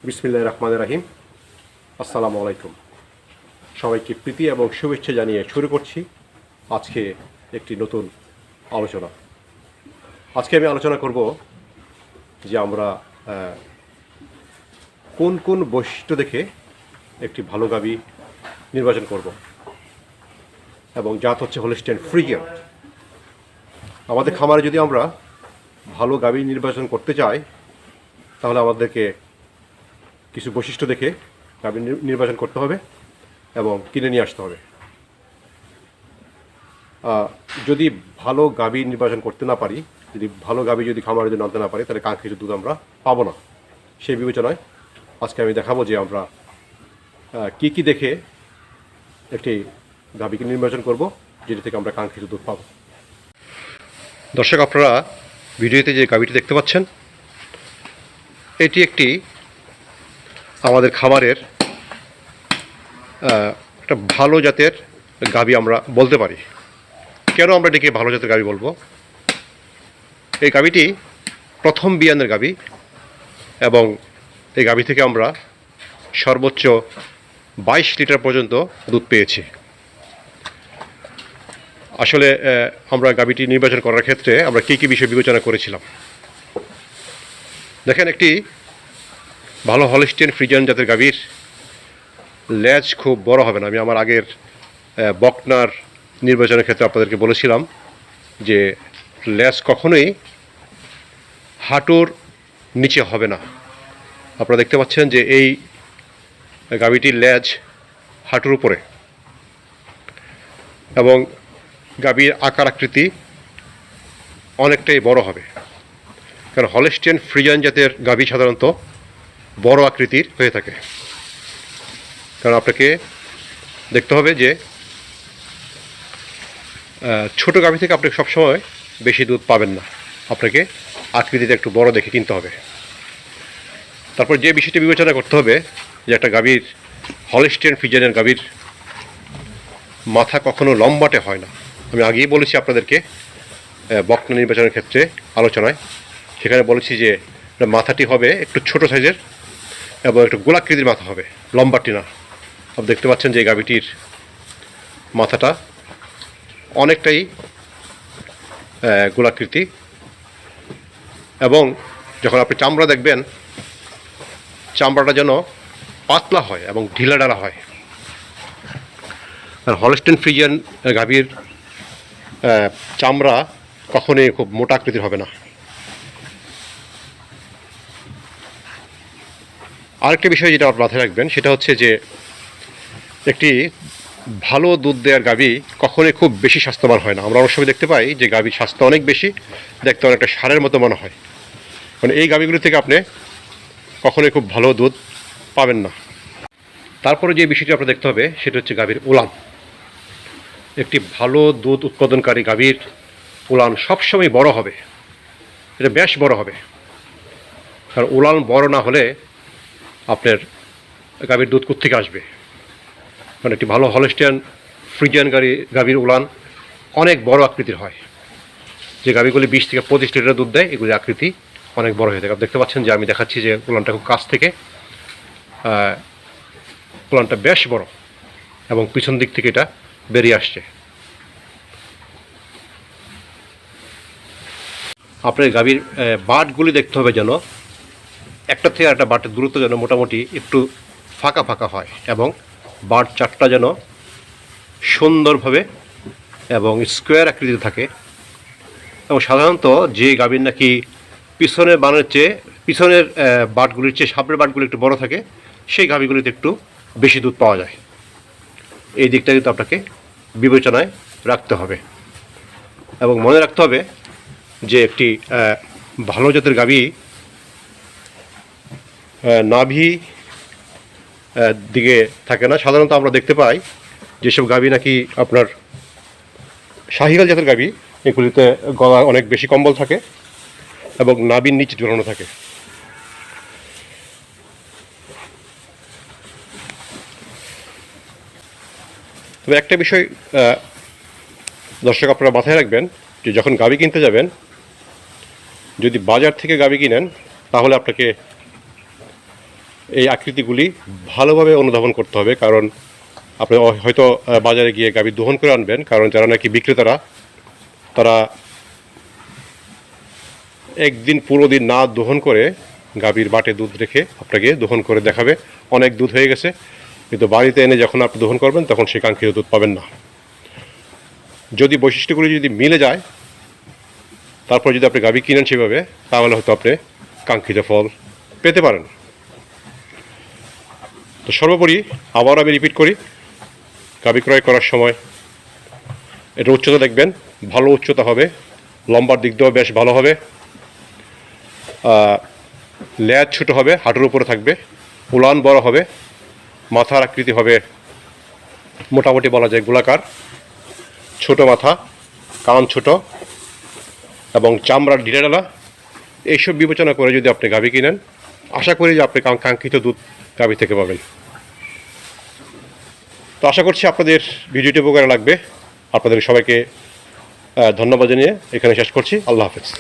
বিসমিল্লাহির রহমানির রহিম। আসসালামু আলাইকুম। সবাইকে প্রীতি এবং শুভেচ্ছা জানিয়ে শুরু করছি আজকে একটি নতুন আলোচনা। আজকে আমি আলোচনা করব যে আমরা কোন কোন বৈশিষ্ট্য দেখে একটি ভালো গাভী নির্বাচন করব, এবং জাত হচ্ছে হলস্টাইন ফ্রিজিয়ান। আমাদের খামারে যদি আমরা ভালো গাভী নির্বাচন করতে চাই, তাহলে আমাদেরকে কিছু বৈশিষ্ট্য দেখে গাভী নির্বাচন করতে হবে এবং কিনে নিয়ে আসতে হবে। যদি ভালো গাভী নির্বাচন করতে না পারি, যদি ভালো গাভী যদি খামারে যদি আনতে না পারি, তাহলে কাঙ্ক্ষিত দুধ আমরা পাবো না। সেই বিবেচনায় আজকে আমি দেখাবো যে আমরা কি কি দেখে একটি গাভীকে নির্বাচন করব, যেটি থেকে আমরা কাঙ্ক্ষিত দুধ পাবো। দর্শক, আপনারা ভিডিওতে যে গাভীটি দেখতে পাচ্ছেন, এটি একটি আমাদের খামারের একটা ভালো জাতের গাভী আমরা বলতে পারি। কেন আমরা এটিকে ভালো জাতের গাভী বলবো? এই গাভীটি প্রথম বিয়ানের গাভী, এবং এই গাভী থেকে আমরা সর্বোচ্চ 22 লিটার পর্যন্ত দুধ পেয়েছি। আসলে আমরা গাভীটি নির্বাচন করার ক্ষেত্রে আমরা কী কী বিষয় বিবেচনা করেছিলাম দেখেন। একটি ভালো হলস্টাইন ফ্রিজিয়ান জাতের গাভীর লেজ খুব বড় হবে না। আমি আমার আগের বকনার নির্বাচনের ক্ষেত্রে আপনাদেরকে বলেছিলাম যে লেজ কখনোই হাঁটুর নিচে হবে না। আপনারা দেখতে পাচ্ছেন যে এই গাভীটির লেজ হাঁটুর উপরে, এবং গাভীর আকার আকৃতি অনেকটাই বড় হবে, কারণ হলস্টাইন ফ্রিজিয়ান জাতের গাভী সাধারণত বড় আকৃতির হয়ে থাকে। কারণ আপনাকে দেখতে হবে যে ছোট গাভী থেকে আপনি সবসময় বেশি দুধ পাবেন না, আপনাকে আকৃতিতে একটু বড় দেখে কিনতে হবে। তারপর যে বিষয়টি বিবেচনা করতে হবে যে একটা গাভীর হলস্টাইন ফ্রিজিয়ানের গাভীর মাথা কখনো লম্বাটে হয় না। আমি আগেই বলেছি আপনাদেরকে বকনা নির্বাচনের ক্ষেত্রে আলোচনায়, সেখানে বলেছি যে মাথাটি হবে একটু ছোট সাইজের এবং একটু গোলাকৃতির মাথা হবে, লম্বাটি না। আপনি দেখতে পাচ্ছেন যে গাভীটির মাথাটা অনেকটাই গোলাকৃতি, এবং যখন আপনি চামড়া দেখবেন, চামড়াটা যেন পাতলা হয় এবং ঢিলাঢালা হয়। আর হলস্টাইন ফ্রিজিয়ান গাভীর চামড়া কখনোই খুব মোটা আকৃতির হবে না। আরেকটা বিষয় যেটা আপনার মাথায় রাখবেন, সেটা হচ্ছে যে একটি ভালো দুধ দেওয়ার গাভী কখনোই খুব বেশি স্বাস্থ্যবান হয় না। আমরা অনেক সময় দেখতে পাই যে গাভীর স্বাস্থ্য অনেক বেশি, দেখতে অনেকটা সারের মতো মনে হয়। মানে এই গাভীগুলো থেকে আপনি কখনোই খুব ভালো দুধ পাবেন না। তারপরে যে বিষয়টি আপনার দেখতে হবে সেটা হচ্ছে গাভীর উলান। একটি ভালো দুধ উৎপাদনকারী গাভীর উলান সবসময় বড় হবে, এটা বেশ বড় হবে। কারণ উলান বড় না হলে আপনার গাভীর দুধ কোত্থেকে আসবে? মানে একটি ভালো হলস্টাইন ফ্রিজিয়ান গাভীর উলান অনেক বড় আকৃতির হয়। যে গাভীগুলি 20 থেকে 25 লিটার দুধ দেয়, এগুলি আকৃতি অনেক বড় হয়ে থাকে। আপনি দেখতে পাচ্ছেন যে আমি দেখাচ্ছি যে উলানটা খুব কাছ থেকে, উলানটা বেশ বড় এবং পিছন দিক থেকে এটা বেরিয়ে আসছে। আপনার গাভীর বাটগুলি দেখতে হবে যেন একটা থেকে একটা বাটের দূরত্ব যেন মোটামুটি একটু ফাঁকা ফাঁকা হয়, এবং বাট চারটা যেন সুন্দরভাবে এবং স্কোয়ার আকৃতিতে থাকে। এবং সাধারণত যে গাভীর নাকি পিছনের বানের চেয়ে, পিছনের বাটগুলির চেয়ে সামনের বাটগুলি একটু বড় থাকে, সেই গাভীগুলিতে একটু বেশি দুধ পাওয়া যায়। এই দিকটা কিন্তু আপনাকে বিবেচনায় রাখতে হবে, এবং মনে রাখতে হবে যে একটি ভালো জাতের গাভী নাভি দিকে থাকে না। সাধারণত আমরা দেখতে পাই যেসব গাভী নাকি আপনার শাহিওয়াল জাতের গাভী, এগুলিতে গলা অনেক বেশি কম্বল থাকে এবং নাভির নিচে ঝুলানো থাকে। তবে একটা বিষয় দর্শক আপনারা মাথায় রাখবেন, যে যখন গাভী কিনতে যাবেন, যদি বাজার থেকে গাভী কিনেন, তাহলে আপনাকে এই আকৃতিগুলি ভালোভাবে অনুধাবন করতে হবে, কারণ আপনি হয়তো বাজারে গিয়ে গাভী দহন করে আনবেন, কারণ যারা নাকি বিক্রেতারা তারা একদিন পুরো দিন না দহন করে গাভীর বাটে দুধ রেখে আপনাকে দহন করে দেখাবে অনেক দুধ হয়ে গেছে, কিন্তু বাড়িতে এনে যখন আপনি দহন করবেন তখন সে কাঙ্ক্ষিত দুধ পাবেন না। যদি বৈশিষ্ট্যগুলি যদি মিলে যায়, তারপর যদি আপনি গাভী কিনেন সেভাবে, তাহলে হয়তো আপনি কাঙ্ক্ষিত ফল পেতে পারেন। তো সর্বোপরি আবার আমি রিপিট করি, গাভী ক্রয় করার সময় এটা উচ্চতা দেখবেন, ভালো উচ্চতা হবে, লম্বার দিক দিয়েও বেশ ভালো হবে, লেজ ছোটো হবে, হাঁটুর উপরে থাকবে, উলান বড় হবে, মাথার আকৃতি হবে মোটামুটি বলা যায় গোলাকার, ছোট মাথা, কান ছোট এবং চামড়ার ঢিলেঢালা। এইসব বিবেচনা করে যদি আপনি গাভী কিনেন, আশা করি যে আপনি কাঙ্ক্ষিত দুধ গাভী থেকে পাবেন। তো আশা করছি আপনাদের ভিডিওটি উপকারে লাগবে। আপনাদের সবাইকে ধন্যবাদ জানিয়ে এখানে শেষ করছি। আল্লাহ হাফেজ।